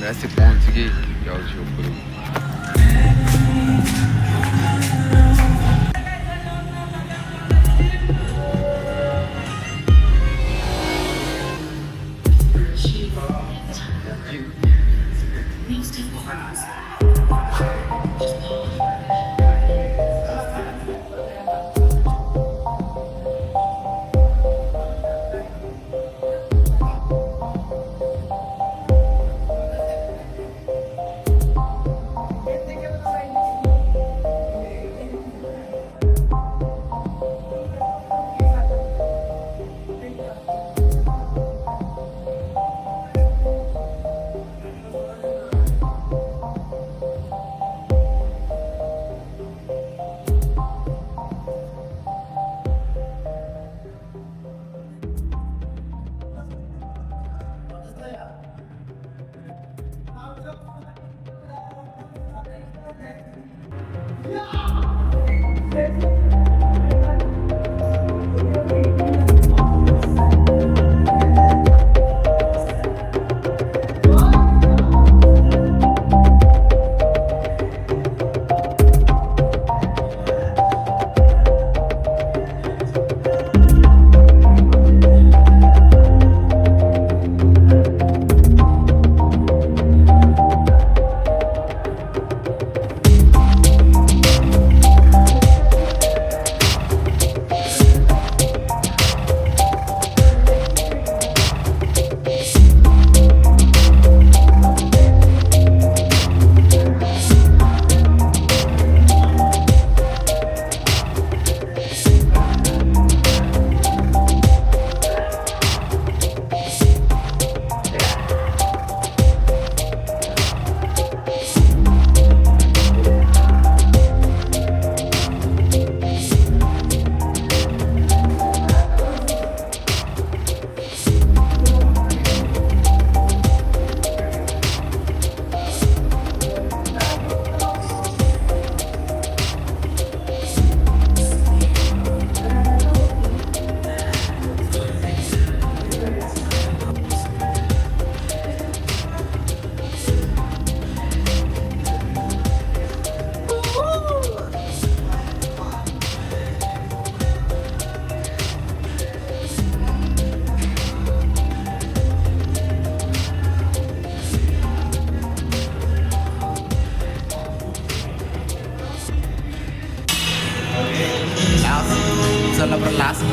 assez prendigué, il y a aussi au boulot. Sono per last.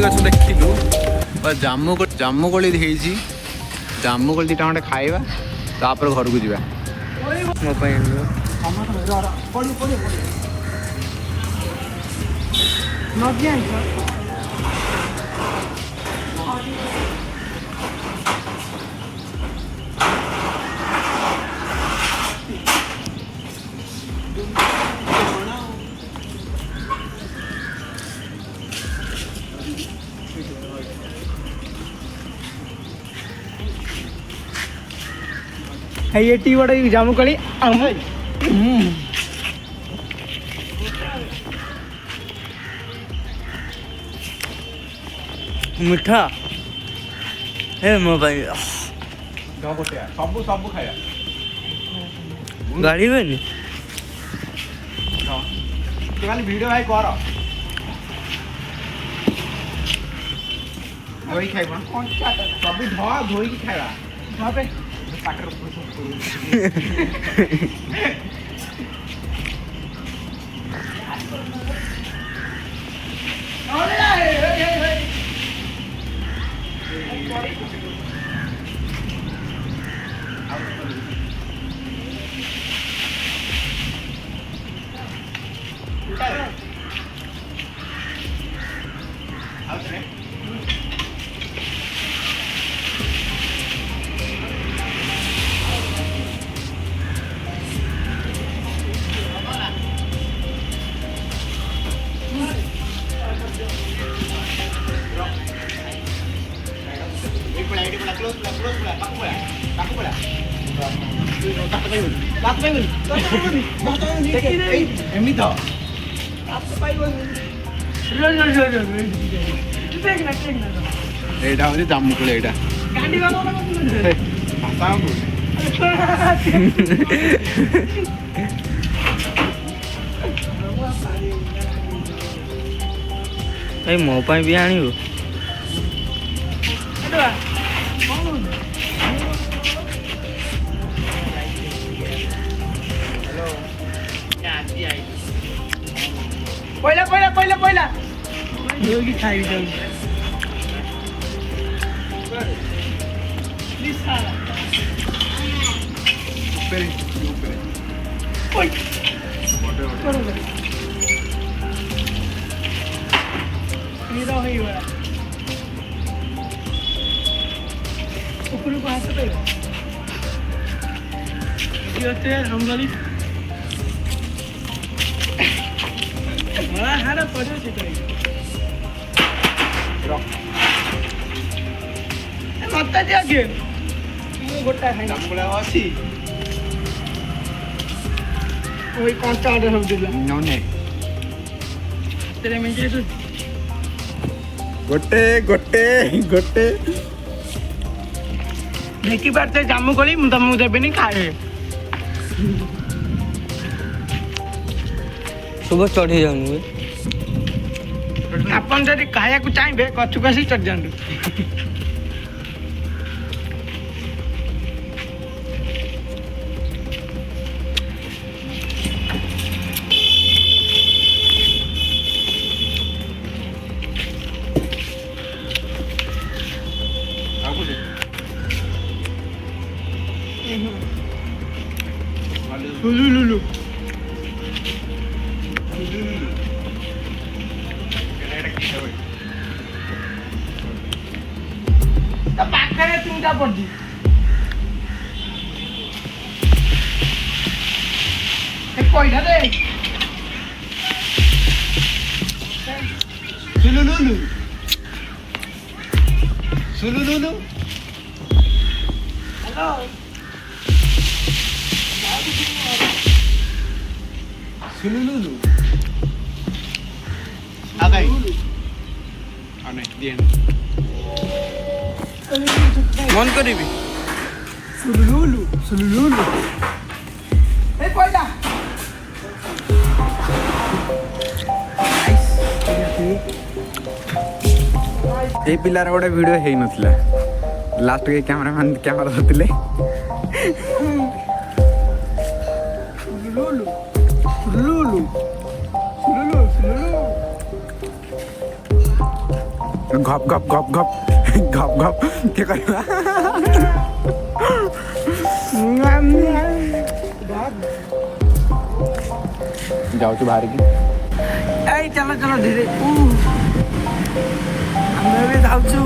ଜାମୁକୋଳି ଗଛ ଦେଖିଲୁ ଜାମୁକୋଳି ହେଇଛି। ଜାମୁକୋଳି ଦିଟା ଖଣ୍ଡେ ଖାଇବା ତାପରେ ଘରକୁ ଯିବା। ମୋ ପାଇଁ ଆଣିବ ये टी बड़ा जामुकोली मिठा हे मो भाई सब खाया गाड़ी में खाली वीडियो भाई कर धोई खाइबा सब धोई खाइबा এইটা হচ্ছে জামুকোলি এইটা भाई मो ପାଇଁ ବି ଆଣିବୁ पहिला योगी खाई जाऊ ଉପରକୁ ହାତ ଦେବ ରଙ୍ଗଲି हारा पड़ो से मत दिया के गोटा खाई ଜାମୁକୋଳି ଅଛି ओई कांचा आडे सब दिला ନନେ तेरे में जे ଗୋଟେ ଗୋଟେ ଗୋଟେ देखी बात से जामुकोली मु तुमको देबेनी खाए सुबह चढ़ी जाऊंगी अपन जब खाया को चाहिए कछु कसी चढ़ जाऊंगी लुलु पाखे तुमटा पड़ी पैसा दे सुलुलुलु सुलुलुलु हेलो सुलुलुलु आ गई आ नहीं दिए मन करीबी सुलुलुलु ए पैसा এই পিলার গোটে ভিডিও হেই নথিলা লাস্ট কে ক্যামেরাম্যান ক্যামেরা ধরଥିଲେ ଗପ ଗପ ଗପ ଗପ ଗପ ଗପ କିଏ କରିବା ଯାଉଛୁ ବାହାରିକି এই চলো চলো ধীরে ଆମେ ଏବେ ଯାଉଛୁ